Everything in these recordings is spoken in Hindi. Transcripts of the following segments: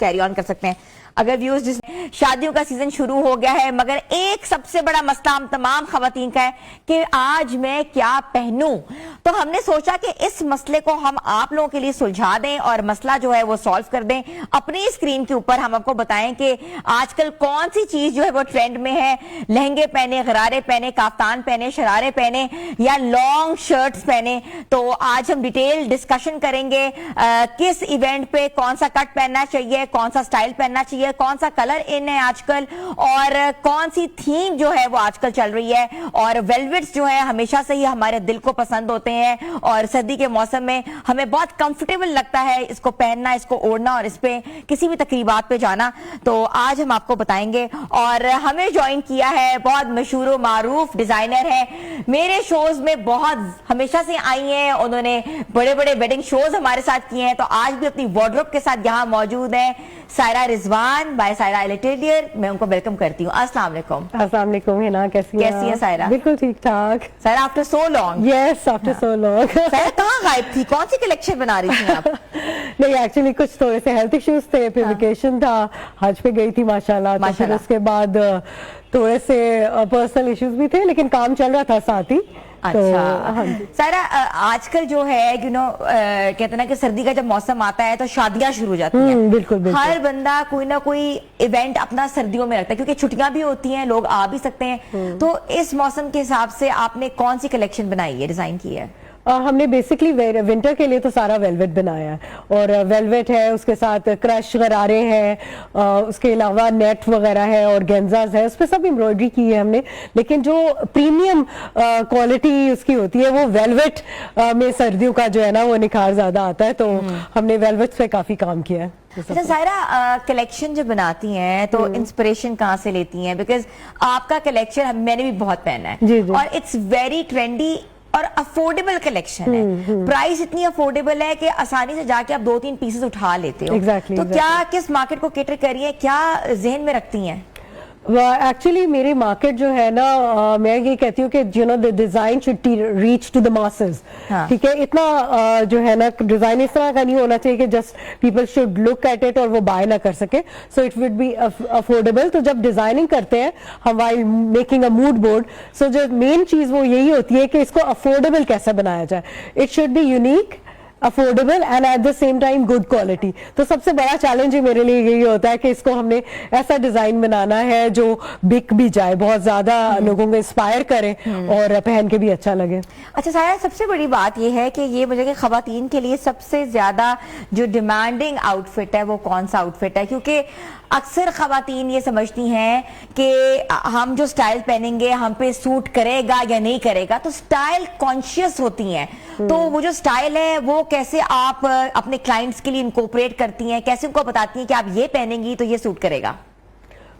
कैरी ऑन कर सकते हैं। अगर व्यूअर्स, जिस शादियों का सीजन शुरू हो गया है, मगर एक सबसे बड़ा मसला हम तमाम खवातीन का है कि आज मैं क्या पहनूं, तो हमने सोचा कि इस मसले को हम आप लोगों के लिए सुलझा दें और मसला जो है वो सॉल्व कर दें। अपनी स्क्रीन के ऊपर हम आपको बताएं कि आजकल कौन सी चीज जो है वो ट्रेंड में है। लहंगे पहने, गरारे पहने, काफ्तान पहने, शरारे पहने या लॉन्ग शर्ट्स पहने। तो आज हम डिटेल डिस्कशन करेंगे किस इवेंट पे कौन सा कट पहनना चाहिए, कौन सा स्टाइल पहनना चाहिए, कौन सा कलर इन है आजकल, और कौन सी थीम जो है वो आजकल चल रही है। और वेलवेट्स जो है हमेशा से ही हमारे दिल को पसंद होते हैं और सर्दी के मौसम में हमें बहुत कंफर्टेबल लगता है इसको पहनना, इसको ओढ़ना और इस पे किसी भी तकरीबात पे जाना। तो आज हम आपको बताएंगे। और हमें ज्वाइन किया है बहुत मशहूर मारूफ डिजाइनर है, मेरे शोज में बहुत हमेशा से आई हैं, उन्होंने बड़े बड़े वेडिंग शोज हमारे साथ किए हैं, तो आज भी अपनी वार्डरोब के साथ यहाँ मौजूद है सायरा रिजवान बाय सायरा एलिटेरियर। मैं उनको वेलकम करती हूँ। अस्सलाम वालेकुम। अस्सलाम वालेकुम हिना, कैसी है सायरा? बिल्कुल ठीक ठाक। Saira, after so long. Yes, after so long. Saira कहाँ गायब थी? कौन सी कलेक्शन बना रही थी आप? नहीं, एक्चुअली कुछ थोड़े से हेल्थ इश्यूज थे, फिर वेकेशन था, हज पे गई थी माशाल्लाह। तो फिर उसके बाद थोड़े से पर्सनल इश्यूज भी थे, लेकिन काम चल रहा था साथ ही। अच्छा सायरा, आजकल जो है कहते हैं ना कि सर्दी का जब मौसम आता है तो शादियां शुरू हो जाती हैं। बिल्कुल। हर बंदा कोई ना कोई इवेंट अपना सर्दियों में रखता है क्योंकि छुट्टियां भी होती हैं, लोग आ भी सकते हैं। तो इस मौसम के हिसाब से आपने कौन सी कलेक्शन बनाई है, डिजाइन की है? हमने बेसिकली विंटर के लिए तो सारा वेलवेट बनाया है, और वेलवेट है, उसके साथ क्रश गरारे हैं, उसके अलावा नेट वगैरह है और गेंजाज है, उस पर सब एम्ब्रॉयडरी की है हमने। लेकिन जो प्रीमियम क्वालिटी उसकी होती है वो वेलवेट में सर्दियों का जो है ना वो निखार ज्यादा आता है, तो हमने वेलवेट पे काफी काम किया है। अच्छा सायरा, कलेक्शन जब बनाती हैं तो इंस्पिरेशन कहाँ से लेती हैं? बिकॉज आपका कलेक्शन मैंने भी बहुत पहना है जी। और इट्स वेरी ट्रेंडी और अफोर्डेबल कलेक्शन है। प्राइस इतनी अफोर्डेबल है कि आसानी से जाके आप 2-3 पीसेस उठा लेते हो। तो क्या किस मार्केट को कैटर करिए, क्या जहन में रखती हैं? एक्चुअली मेरी मार्केट जो है ना, मैं ये कहती हूँ कि the design should reach to the masses. ठीक है, इतना जो है ना डिजाइन इस तरह का नहीं होना चाहिए कि just people should look at it और वो बाय ना कर सके। So it would be affordable. तो जब डिजाइनिंग करते हैं हम while making a mood board, so जो मेन चीज वो यही होती है कि इसको अफोर्डेबल कैसे बनाया जाए। It should be unique, affordable and at the same time good quality. तो सबसे बड़ा चैलेंज मेरे लिए यही होता है कि इसको हमने ऐसा डिजाइन बनाना है जो बिक भी जाए, बहुत ज्यादा लोगों को इंस्पायर करे और पहन के भी अच्छा लगे। अच्छा सायरा, सबसे बड़ी बात यह है कि ये मुझे खवातीन के लिए सबसे ज्यादा जो डिमांडिंग आउटफिट है वो कौन सा आउटफिट है? क्योंकि अक्सर खवातीन ये समझती हैं कि हम जो स्टाइल पहनेंगे हम पे सूट करेगा या नहीं करेगा, तो स्टाइल कॉन्शियस होती हैं। तो वो जो स्टाइल है वो कैसे आप अपने क्लाइंट्स के लिए इनकॉर्पोरेट करती हैं, कैसे उनको बताती हैं कि आप ये पहनेंगी तो ये सूट करेगा?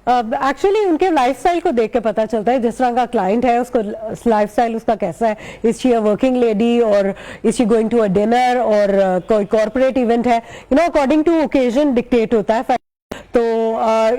एक्चुअली उनके लाइफस्टाइल को देख के पता चलता है, जिस तरह का क्लाइंट है उसको लाइफस्टाइल उसका कैसा है। Is she a working lady और is she going to a dinner और कोई कॉर्पोरेट इवेंट है, अकॉर्डिंग टू ओकेजन डिक्टेट होता है। तो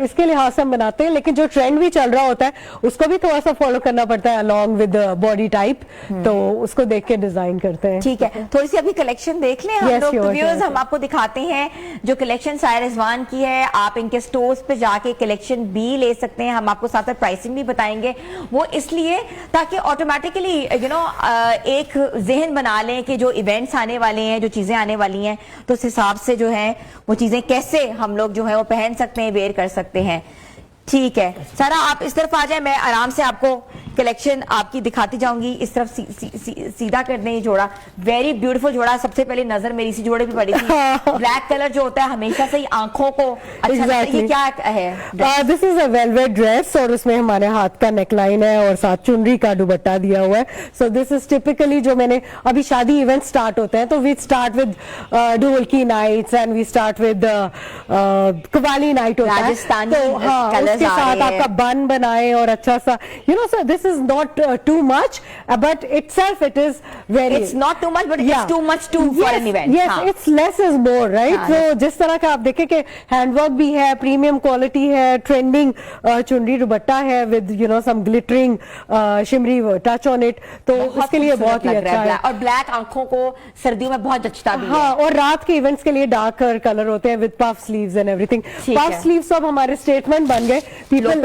इसके लिहाज से हम बनाते हैं, लेकिन जो ट्रेंड भी चल रहा होता है उसको भी थोड़ा सा फॉलो करना पड़ता है अलॉन्ग विद बॉडी टाइप, तो उसको देख के डिजाइन करते हैं। ठीक है, थोड़ी सी अभी कलेक्शन देख लें हम लोग। तो व्यूअर्स, हम आपको दिखाते हैं जो कलेक्शन सायरा रिजवान की है। आप इनके स्टोर्स पे जाके कलेक्शन भी ले सकते हैं। हम आपको साथ साथ प्राइसिंग भी बताएंगे, वो इसलिए ताकि ऑटोमेटिकली एक जहन बना लें कि जो इवेंट्स आने वाले हैं, जो चीजें आने वाली हैं, तो उस हिसाब से जो है वो चीजें कैसे हम लोग जो है वो पहन सकते हैं, वेयर कर सकते हैं। ठीक है सारा, आप इस तरफ आ जाए, मैं आराम से आपको कलेक्शन आपकी दिखाती जाऊंगी। इस तरफ सीधा कर दें ये जोड़ा, वेरी ब्यूटीफुल जोड़ा। सबसे पहले नजर मेरी इसी जोड़े पे पड़ी थी। ब्लैक कलर जो होता है हमेशा से ही आंखों को अच्छा लगता है। ये क्या है? This is a velvet dress और उसमें हमारे हाथ का नेकलाइन है और साथ चुनरी का दुपट्टा दिया हुआ है। सो दिस इज टिपिकली जो मैंने अभी शादी इवेंट स्टार्ट होते हैं तो we start with dholki nights and we start with qawwali night होता है। राजस्थानी तो हाँ, उसके साथ आपका बन बनाए और अच्छा सा so this this is not too much, but itself it is very. It's not too much, but it's too much too for an event. Yes, it's less is more, right? So जिस तरह का आप देखें कि हैंडवर्क भी है, प्रीमियम क्वालिटी है, ट्रेंडिंग चुनरी दुपट्टा है with some glittering shimmery touch on it, तो इसके लिए बहुत ही अच्छा है। और ब्लैक आंखों को सर्दियों में बहुत जचता भी है। हाँ, और रात के इवेंट्स के लिए डार्क कलर होते हैं with puff sleeves and everything. Puff sleeves अब हमारे स्टेटमेंट बन गए। People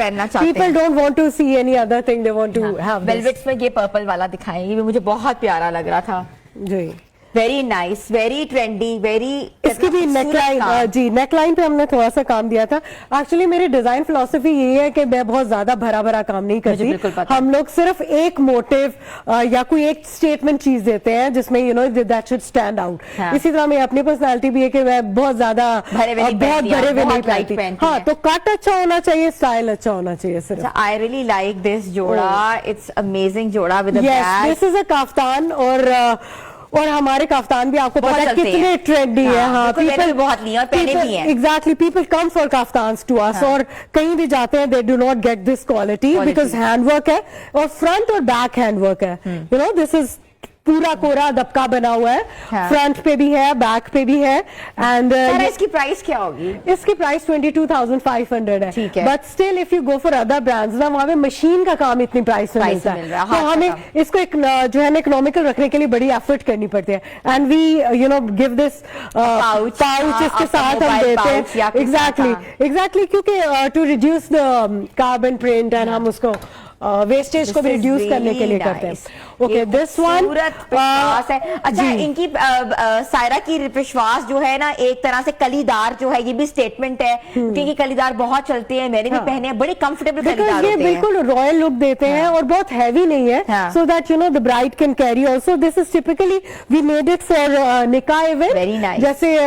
don't want to see any other thing, they want to have this. Velvets में ये पर्पल वाला दिखाएं, ये भी मुझे बहुत प्यारा लग रहा था जी। Very nice, very trendy, very. इसकी भी नेकलाइन, जी नेकलाइन पे हमने थोड़ा सा काम दिया था। एक्चुअली मेरी डिजाइन फिलॉसफी ये है कि मैं बहुत ज्यादा भरा भरा काम नहीं करती। हम लोग सिर्फ एक मोटिव या कोई एक स्टेटमेंट चीज देते हैं जिसमें दैट शुड स्टैंड आउट। इसी तरह मेरी अपनी पर्सनैलिटी भी है कि मैं बहुत ज्यादा भरे हुए नहीं पहनती। हाँ, तो कट अच्छा होना चाहिए, स्टाइल अच्छा होना चाहिए सिर्फ। आई रियली लाइक दिस जोड़ा, इट्स अमेजिंग जोड़ा with this is a kaftan. और हमारे काफ्तान भी आपको पता है कितने ट्रेंडी है। हाँ, पीपल बहुत लिए और पहने भी हैं। Exactly, people come for kaftans to us, और कहीं भी जाते हैं they do not get this quality because handwork है और फ्रंट और बैक हैंडवर्क है। दिस इज पूरा कोरा दबका बना हुआ है। फ्रंट पे भी है, बैक पे भी है। एंड इसकी प्राइस क्या होगी? इसकी प्राइस 22,500 है। ठीक है। But still if you go for other brands ना, वहां पे मशीन का काम इतनी प्राइस में मिलता है, तो हमें इसको एक जो है ना इकोनॉमिकल रखने के लिए बड़ी एफर्ट करनी पड़ती है। And we give this pouch इसके साथ हम देते हैं। एग्जैक्टली, क्योंकि to reduce the carbon print and हम उसको वेस्टेज को भी रिड्यूस करने के लिए करते हैं। ओके, दिस वन अच्छा, इनकी सायरा की विश्वास जो है ना, एक तरह से कलीदार जो है, ये भी स्टेटमेंट है क्योंकि कलीदार बहुत चलते हैं, मैंने भी पहने हैं, बड़े कंफर्टेबल कलीदार होते हैं। बिल्कुल रॉयल लुक देते हैं और बहुत हैवी नहीं है, so that the bride can carry also. This is typically we made it for nikah event. Very nice. जैसे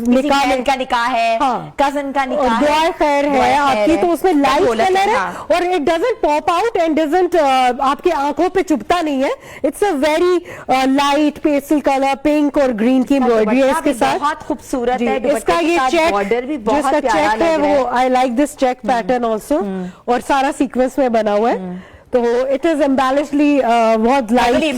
निकाह का निकाह है, कजन का निकाह है, दुआ खैर है आपकी, तो उसमें लाइट कलर है और it doesn't pop out and doesn't आपकी आंखों पे चुभता नहीं है। It's a very light pastel colour, pink और ग्रीन की एम्ब्रॉयडरी है इसके साथ। बहुत खूबसूरत है। इसका ये चेक बॉर्डर भी बहुत जिसका प्यारा चेक है वो, I like this check pattern also, और सारा सीक्वेंस में बना हुआ है। तो इट इज एम्बेलिशली बहुत लाइट,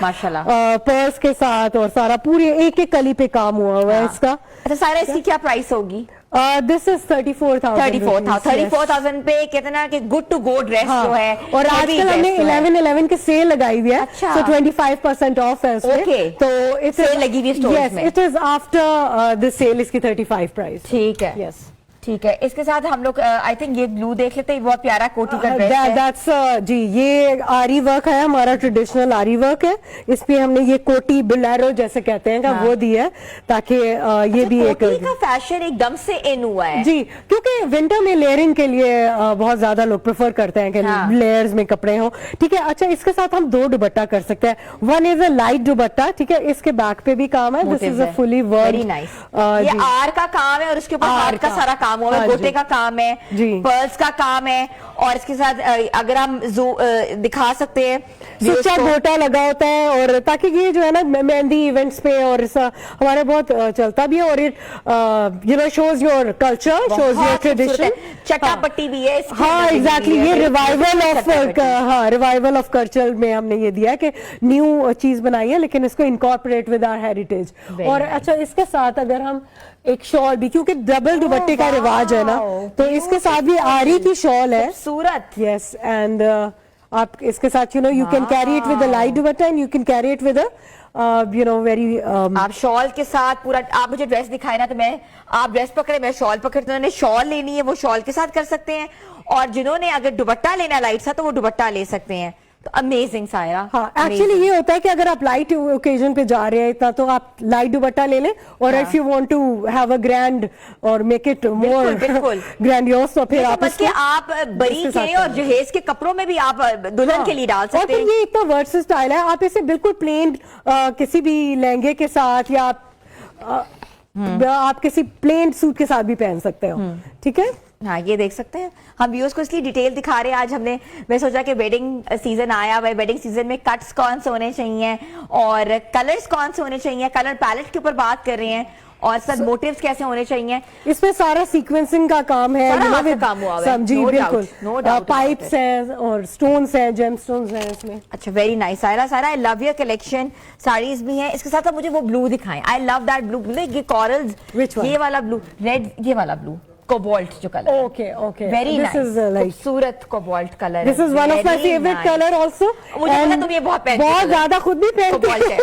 माशाल्लाह, पर्स के साथ और सारा पूरी एक एक कली पे काम हुआ है इसका। अच्छा सारा, इसकी क्या प्राइस होगी? दिस इज 34,000 पे कितना कि गुड टू गो ड्रेस जो है। और आजकल हमने 11/11 की सेल लगाई हुई है। अच्छा। So 25% ऑफ है उसमें। Okay. तो इट्स सेल लगी हुई स्टोर्स में। It is after the sale, इसकी 35 प्राइस। ठीक है। यस, ठीक है। इसके साथ हम लोग आई थिंक ये ब्लू देख लेते हैं, बहुत प्यारा कोटी का ड्रेस है। दैट्स जी, ये आरी वर्क है, हमारा ट्रेडिशनल आरी वर्क है। इस पे हमने ये कोटी बिलेरो जैसे कहते हैं वो दी है, ताकि ये भी एक कोटी का फैशन एकदम से इन हुआ है जी, क्योंकि विंटर में लेयरिंग के लिए बहुत ज्यादा लोग प्रेफर करते हैं कि लेयर्स में कपड़े हो। ठीक है। अच्छा, इसके साथ हम दो दुपट्टा कर सकते हैं। वन इज अ लाइट दुपट्टा, ठीक है, इसके बैक पे भी काम है। This is a fully work, very nice. ये आर का काम है और उसके ऊपर हार्ट का सारा काम हुआ है, गोटे का काम है, पर्ल्स का काम है, और इसके साथ अगर हम दिखा सकते हैं सुच्चा गोटा लगा होता है, और ताकि ये जो है ना मेहंदी इवेंट्स पे और हमारे बहुत चलता भी है, और it shows your culture, shows your tradition. चटापट्टी भी है। हाँ, एग्जैक्टली, ये रिवाइवल ऑफ कल्चर में हमने ये दिया है कि न्यू चीज बनाई है लेकिन इसको इनकॉर्पोरेट विद आवर हेरिटेज। और अच्छा, इसके साथ अगर हम एक शॉल भी, क्योंकि डबल दुपट्टे का रिवाज है ना, तो इसके साथ भी आरी की शॉल है, सूरत। यस, एंड आप इसके साथ you can carry it with a light dupatta and you can carry it with a very आप शॉल के साथ पूरा, आप मुझे ड्रेस दिखाए ना, तो आप ड्रेस पकड़े, मैं शॉल पकड़ती हूँ। शॉल लेनी है वो शॉल के साथ कर सकते हैं, और जिन्होंने अगर दुपट्टा लेना लाइट सा तो वो दुपट्टा ले सकते हैं। तो अमेजिंग सायरा। हाँ, एक्चुअली ये होता है कि अगर आप लाइट ओकेजन पे जा रहे हैं इतना, तो आप लाइट दुपट्टा ले लें, और if you want to have a grand और मेक इट मोर ग्रैंडियोस, तो फिर आप बरी के और जहेज के कपड़ों में भी आप दुल्हन के लिए डाल सकते हैं। और फिर ये इतना वर्सेटाइल स्टाइल है, आप इसे बिल्कुल प्लेन किसी भी लहंगे के साथ या आप किसी प्लेन सूट के साथ भी पहन सकते हो। ठीक है। हाँ, ये देख सकते हैं हम व्यूअर्स को, इसलिए डिटेल दिखा रहे हैं आज हमने। मैं सोचा कि वेडिंग सीजन आया हुआ है, वेडिंग सीजन में कट्स कौन से होने चाहिए और कलर्स कौन से होने चाहिए, कलर पैलेट के ऊपर बात कर रहे हैं। और सब मोटिव्स कैसे होने चाहिए? इसमें सारा सीक्वेंसिंग का काम है, सारा हाथ का काम हुआ है। जी No बिल्कुल, doubt, no doubt पाइप्स हैं और स्टोन्स हैं, जेम स्टोन्स हैं इसमें। अच्छा, very nice Saira. Saira I love your collection, saris भी हैं। इसके साथ आप मुझे वो ब्लू दिखाएं। आई लव दैट ब्लू, ये कॉरल्स, Which one? ये वाला ब्लू, रेड, ये वाला ब्लू, कोबाल्ट जो colour. Okay okay, very this is nice, like खूबसूरत cobalt colour. This is one of my favourite colour also. मुझे पता तुम ये बहुत पहनती हो, बहुत ज्यादा खुद भी पहनती Cobalt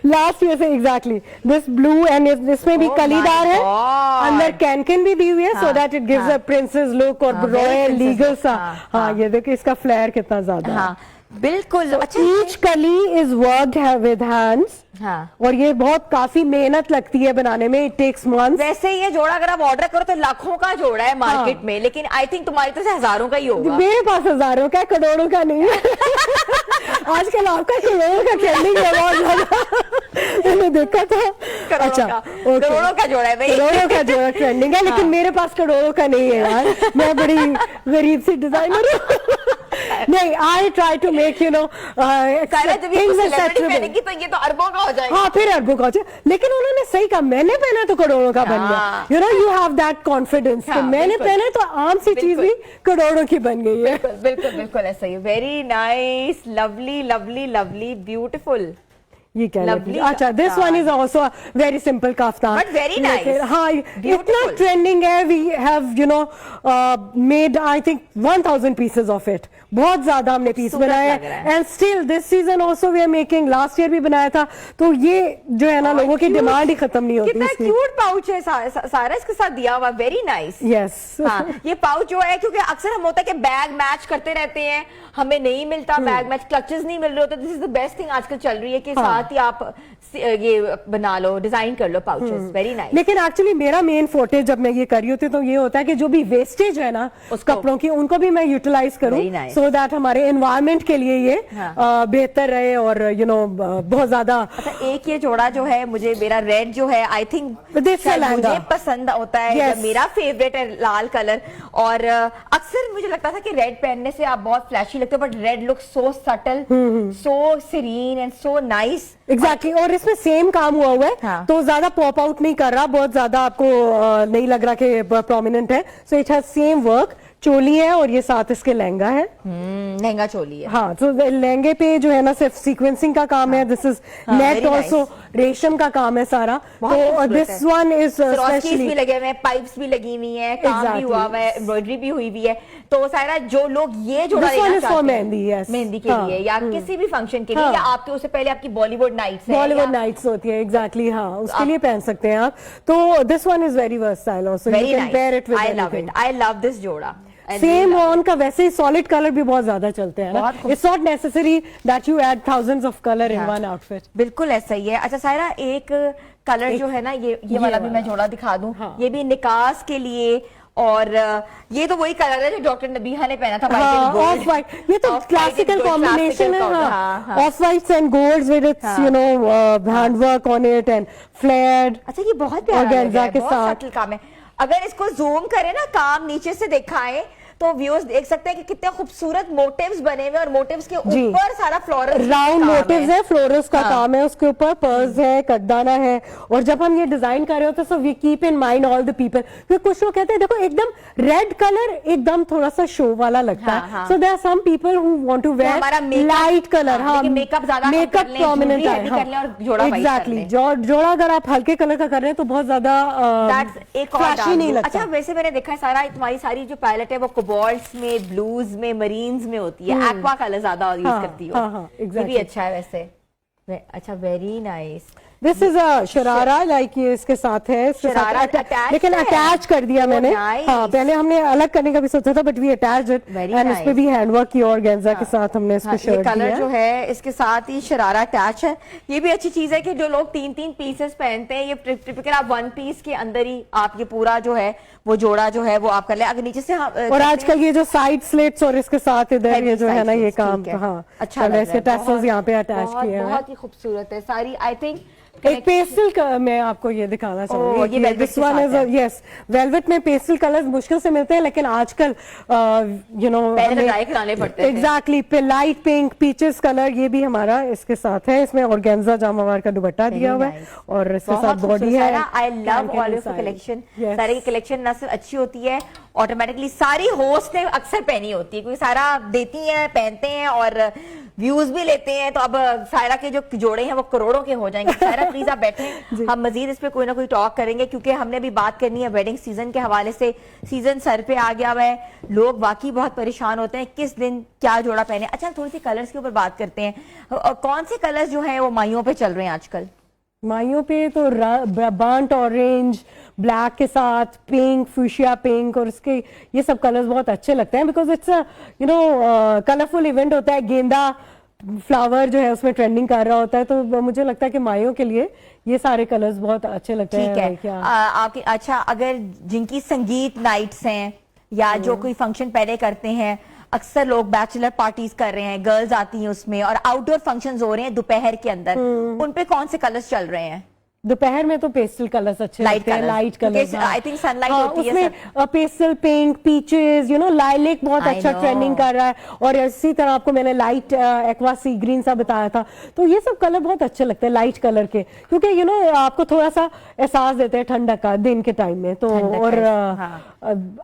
लास्ट ईयर से एग्जैक्टली। दिस ब्लू एंड इसमें भी Oh कलीदार my है, God. अंदर कैनकिन भी दी हुई है, so that it gives a princess look और very royal princess legal look, सा। हाँ, हाँ, ये देखिए इसका फ्लेयर कितना ज्यादा है। हाँ बिल्कुल। अच्छा, ईच कली इज वर्कड विद हैंड्स, हाँ और ये बहुत काफी मेहनत लगती है बनाने में, इट टेक्स मंथ्स। वैसे ये जोड़ा अगर आप ऑर्डर करो तो लाखों का जोड़ा है मार्केट में, लेकिन आई थिंक तुम्हारी तो से हजारों का ही होगा। मेरे पास हजारों का, करोड़ों का नहीं है। आजकल आपका करोड़ों का ट्रेंडिंग है बहुत ज्यादा, मैंने देखा था। अच्छा, okay. करोड़ों का जोड़ा है भाई, करोड़ों का जोड़ा ट्रेंडिंग है, लेकिन मेरे पास करोड़ों का नहीं है यार, मैं बड़ी गरीब सी डिजाइनर हूँ। नहीं, I try to make you know पहनेगी तो ये तो अरबों का हो जाएगा। हाँ, फिर अरबों का हो जाए। लेकिन उन्होंने सही कहा, मैंने पहना तो करोड़ों का बन गया। You know, you have that confidence कि मैंने पहना तो आम सी चीज भी करोड़ों की बन गई है। बिल्कुल बिल्कुल ऐसा ही। Very nice, lovely lovely lovely, beautiful. ये क्या लगी? अच्छा, this one is also very simple kaftan, but very nice. हाँ, इतना ट्रेंडिंग है। We have you know made I think 1000 pieces of it, बहुत ज्यादा हमने पीस बनाया है। And still this season also we are making, last year भी बनाया था। तो ये जो है ना, लोगों की डिमांड ही खत्म नहीं होती। कितना क्यूट पाउच है सारा इसके साथ दिया हुआ, वेरी नाइस। यस, हाँ, ये पाउच जो है, क्योंकि अक्सर हम होता है कि बैग मैच करते रहते हैं, हमें नहीं मिलता बैग मैच, क्लचेस नहीं मिल रहे होते। This is the best thing आजकल चल रही है कि साथ ही आप ये बना लो, डिजाइन कर लो पाउचेस, वेरी नाइस। लेकिन एक्चुअली मेरा मेन फोटे जब मैं ये कर रही होती तो ये होता है कि जो भी वेस्टेज है ना कपड़ों की, उनको भी मैं यूटिलाइज करूं, सो दैट हमारे एनवायरमेंट के लिए ये बेहतर रहे और यू नो बहुत ज्यादा। अच्छा, एक ये जोड़ा जो है, मुझे मेरा रेड जो है, आई थिंक मुझे पसंद होता है। yes. मेरा फेवरेट है लाल कलर, और अक्सर मुझे लगता था कि रेड पहनने से आप बहुत फ्लैशी लगते हो, but red look so subtle, so serene and so nice. Exactly, और इसमें सेम काम हुआ है। हाँ. तो ज्यादा पॉप आउट नहीं कर रहा, बहुत ज्यादा आपको नहीं लग रहा कि प्रोमिनेंट है। So it has same work. चोली है और ये साथ इसके लहंगा है, लहंगा चोली है। हाँ, तो लहंगे पे जो है ना सिर्फ सीक्वेंसिंग का काम है। दिस इज नेट ऑल्सो, रेशम का काम है सारा। तो दिस वन इज स्पेशली भी लगे हुए हैं, पाइप्स भी लगी हुई है, काम भी हुआ हुआ है, एम्ब्रॉयडरी भी हुई हुई है। तो सारा जो लोग ये जोड़ा लेना चाहते हैं मेहंदी के लिए या किसी भी फंक्शन के लिए, या आपके उससे पहले आपकी बॉलीवुड नाइट्स होती है, एग्जैक्टली, हाँ, उसके लिए पहन सकते हैं आप। तो this one is very versatile also, you can pair it with anything. I love this जोड़ा। सेम ऑन का वैसे ही सॉलिड कलर भी बहुत ज्यादा चलते हैं ना। It's not necessary that you add thousands of colour in one outfit. बिल्कुल ऐसा ही है। अच्छा सायरा, एक कलर जो है ना, ये वाला भी मैं जोड़ा दिखा दूं। ये भी निकास के लिए, और ये तो वही कलर है जो डॉक्टर नबीहा ने पहना था, ऑफ वाइट। ये तो क्लासिकल कॉम्बिनेशन है, off whites and golds with its you know handwork on it and flared. अच्छा, ये बहुत प्यारा के साथ काम है। अगर इसको जूम करें ना, काम नीचे से दिखाएं तो व्यूअर्स देख सकते हैं कि कितने खूबसूरत मोटिव्स बने हुए, और मोटिव्स के ऊपर सारा फ्लोरल राउंड मोटिव्स है, फ्लोरल्स का काम है, उसके ऊपर पर्ल्स है, कटदाना है। और जब हम ये डिजाइन कर रहे होते हैं, so we keep in mind all the people, क्योंकि कुछ लोग कहते हैं देखो एकदम रेड कलर एकदम थोड़ा सा शो वाला लगता है। So there are some people who want to wear light colour, हाँ, मेकअप ज्यादा, मेकअप प्रोमिनेंट है, एग्जैक्टली। जोड़ा अगर आप हल्के कलर का कर रहे हैं तो बहुत ज्यादा फ्लैशी नहीं लगता। अच्छा, वैसे मैंने देखा है सारा, तुम्हारी सारी जो पैलेट है वो कोबाल्ट्स में, ब्लूज में, मरीन्स में होती है, एक्वा कलर ज्यादा यूज करती हो। ये भी अच्छा है वैसे। अच्छा, very nice. This is a sharara, like ये इसके साथ है, इसके साथ लेकिन अटैच कर दिया मैंने। हाँ, पहले हमने अलग करने का भी सोचा था, but we attached it, and इस पे भी हैंडवर्क की और ऑर्गेन्जा के साथ हमने इसको शर्ट दिया। कलर जो है इसके साथ ही शरारा अटैच है। ये भी अच्छी चीज है कि जो लोग 3-3 पीसेस पहनते हैं, ये टिपिकल आप 1 पीस के अंदर ही आप ये पूरा जो है वो जोड़ा जो है वो आप कर ले। अगर नीचे से और आजकल ये जो साइड स्लिट्स और इसके साथ इधर ये जो है ना ये काम, हाँ, अच्छा, वैसे टैसल्स यहाँ पे अटैच किए हैं, बहुत ही खूबसूरत है सारी। आई थिंक एक पेस्टल मैं आपको ये दिखाना चाहूंगी। This one is yes, velvet में पेस्टल कलर्स मुश्किल से मिलते हैं, लेकिन आजकल यू नो कराने पड़ते हैं। Exactly, light pink peaches colour, ये भी हमारा इसके साथ है। इसमें ऑर्गेन्जा जामवार का दुपट्टा दिया हुआ है और इसके साथ बॉडी है। I love all of collection. सारी की कलेक्शन ना सिर्फ अच्छी होती है, ऑटोमेटिकली सारी होस्ट ने अक्सर पहनी होती है, क्योंकि सारा देती है, पहनते हैं और व्यूज भी लेते हैं। तो अब सायरा के जो जोड़े हैं वो करोड़ों के हो जाएंगे। सायरा प्लीज आप बैठे, हम मजीद इस पे कोई ना कोई टॉक करेंगे, क्योंकि हमने भी बात करनी है वेडिंग सीजन के हवाले से। सीजन सर पे आ गया हुआ है, लोग वाकई बहुत परेशान होते हैं किस दिन क्या जोड़ा पहने। अच्छा, थोड़ी सी कलर्स के ऊपर बात करते हैं। कौन से कलर्स जो है वो माइयों पे चल रहे हैं आजकल? माइयों पे तो बर्nt ऑरेंज ब्लैक के साथ पिंक, फ्यूशिया पिंक, और इसके ये सब कलर्स बहुत अच्छे लगते हैं, because it's you no colourful event होता है। गेंदा फ्लावर जो है उसमें ट्रेंडिंग कर रहा होता है, तो मुझे लगता है कि माइयों के लिए ये सारे कलर्स बहुत अच्छे लगते हैं। ठीक है, क्या आपकी अच्छा, अगर जिनकी संगीत नाइट्स हैं या जो कोई फंक्शन पहले करते हैं, अक्सर लोग बैचलर पार्टीज कर रहे हैं, गर्ल्स आती हैं उसमें, और आउटडोर फंक्शंस हो रहे हैं दोपहर के अंदर, उन पे कौन से कलर्स चल रहे हैं? दोपहर में तो पेस्टल कलर्स अच्छे लगते हैं, light colours. I think sunlight होती है उसमें pastel pink, peaches, you know lilac बहुत अच्छा ट्रेंडिंग कर रहा है, और इसी तरह आपको मैंने लाइट एक्वा सी ग्रीन सा बताया था। तो ये सब कलर बहुत अच्छे लगते हैं लाइट कलर के, क्योंकि यू नो आपको थोड़ा सा एहसास देते हैं ठंडक का दिन के टाइम में। तो और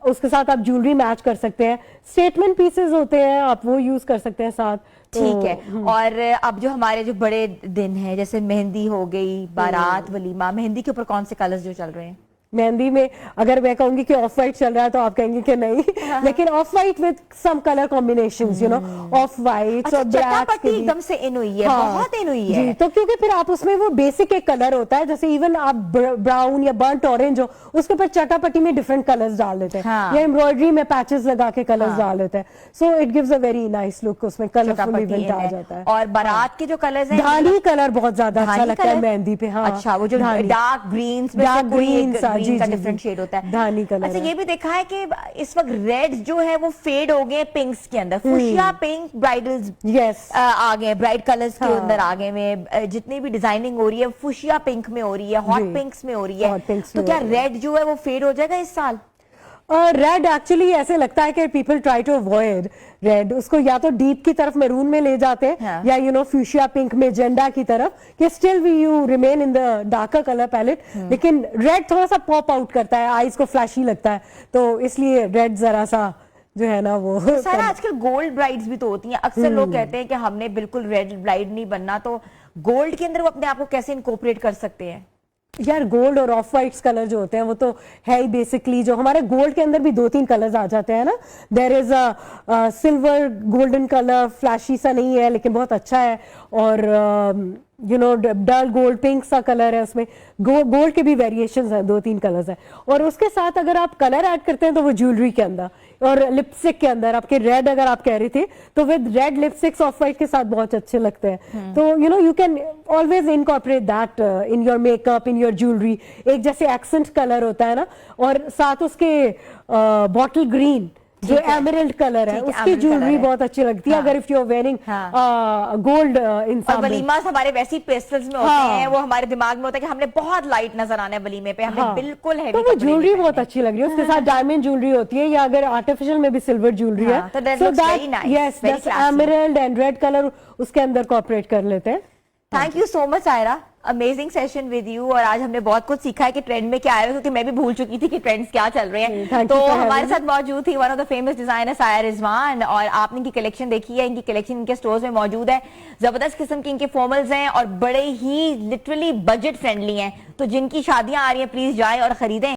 उसके साथ आप ज्वेलरी मैच कर सकते हैं, स्टेटमेंट पीसेस होते हैं, आप वो यूज कर सकते हैं साथ। ठीक है। और अब जो हमारे जो बड़े दिन हैं, जैसे मेहंदी हो गई, बारात, वलीमा, मेहंदी के ऊपर कौन से कलर्स जो चल रहे हैं? मेहंदी में अगर मैं कहूंगी कि ऑफ वाइट चल रहा है तो आप कहेंगे कि नहीं, लेकिन off white with some colour combinations, you know, off white और ब्लैक एकदम से इन हुई है, बहुत इन हुई है। तो क्योंकि फिर आप उसमें वो बेसिक एक कलर होता है, जैसे इवन आप ब्राउन या बर्nt ऑरेंज हो, उसके ऊपर चटापटी में डिफरेंट कलर्स डाल देते हैं, या एम्ब्रॉयडरी में पैचेस लगा के कलर्स डाल देते हैं, so it gives a very nice look, उसमें कलरफुल इवेंट आ जाता है। और बारात के जो कलर्स हैं, धानी कलर बहुत ज्यादा अच्छा लगता है मेहंदी पे। हाँ, अच्छा, वो जो डार्क ग्रीन्स में का डिफरेंट शेड होता है, धानी कलर। अच्छा, ये भी देखा है कि इस वक्त रेड जो है वो फेड हो गए पिंक्स के अंदर, फुशिया पिंक ब्राइडल्स आ गए, ब्राइट कलर्स के अंदर आ गए में, जितनी भी डिजाइनिंग हो रही है फुशिया पिंक में हो रही है, हॉट पिंक्स में हो रही है। तो क्या रेड जो है वो फेड हो जाएगा इस साल? रेड एक्चुअली ऐसे लगता है कि people try to avoid red, उसको या तो डीप की तरफ मैरून में ले जाते हैं, या यू नो फ्यूशिया पिंक में जेंडा की तरफ, कि still we you remain in the darker colour palette, लेकिन रेड थोड़ा सा पॉप आउट करता है, आईज को फ्लैशी लगता है, तो इसलिए रेड जरा सा जो है ना वो। सारा आजकल गोल्ड ब्राइड्स भी तो होती हैं, अक्सर लोग कहते हैं कि हमने बिल्कुल रेड ब्राइड नहीं बनना, तो गोल्ड के अंदर वो अपने आप को कैसे इनकॉर्पोरेट कर सकते हैं? यार गोल्ड और ऑफ वाइट्स कलर जो होते हैं वो तो है ही बेसिकली, जो हमारे गोल्ड के अंदर भी 2-3 कलर्स आ जाते हैं ना। There is a silver golden colour, flashy सा नहीं है लेकिन बहुत अच्छा है, और you know dull gold pink सा कलर है उसमें। गोल्ड के भी वेरिएशंस हैं, 2-3 कलर्स हैं, और उसके साथ अगर आप कलर ऐड करते हैं तो वो ज्वेलरी के अंदर और लिपस्टिक के अंदर आपके रेड, अगर आप कह रही थी तो with red lipsticks of white के साथ बहुत अच्छे लगते हैं। तो you know you can always incorporate that in your makeup, in your jewellery. एक जैसे एक्सेंट कलर होता है ना, और साथ उसके बॉटल ग्रीन जो एमरल्ड कलर है, उसकी ज्वेलरी बहुत अच्छी लगती है अगर if you are wearing gold in some. वलीमा हमारे वैसी पेस्टल्स में होते हैं, वो हमारे दिमाग में होता है कि हमने बहुत लाइट नजर आना है वलीमे पे, हमें बिल्कुल हैवी, तो वो ज्वेलरी बहुत अच्छी लग रही है, उसके साथ डायमंड ज्वेलरी होती है, या अगर आर्टिफिशियल में भी सिल्वर ज्वेलरी है, so that yes that's emerald and red colour उसके अंदर कॉर्पोरेट कर लेते हैं। Thank you so much Saira, amazing session with you, और आज हमने बहुत कुछ सीखा है कि ट्रेंड में क्या आया है, क्योंकि मैं भी भूल चुकी थी कि ट्रेंड्स क्या चल रहे हैं। तो हमारे साथ मौजूद थी one of the famous designer Saira Rizwan, और आपने इनकी कलेक्शन देखी है, इनकी कलेक्शन इनके स्टोर्स में मौजूद है, जबरदस्त किस्म के इनके फॉर्मल्स हैं और बड़े ही लिटरली बजट फ्रेंडली हैं। तो जिनकी शादियां आ रही हैं प्लीज जाएं और खरीदें।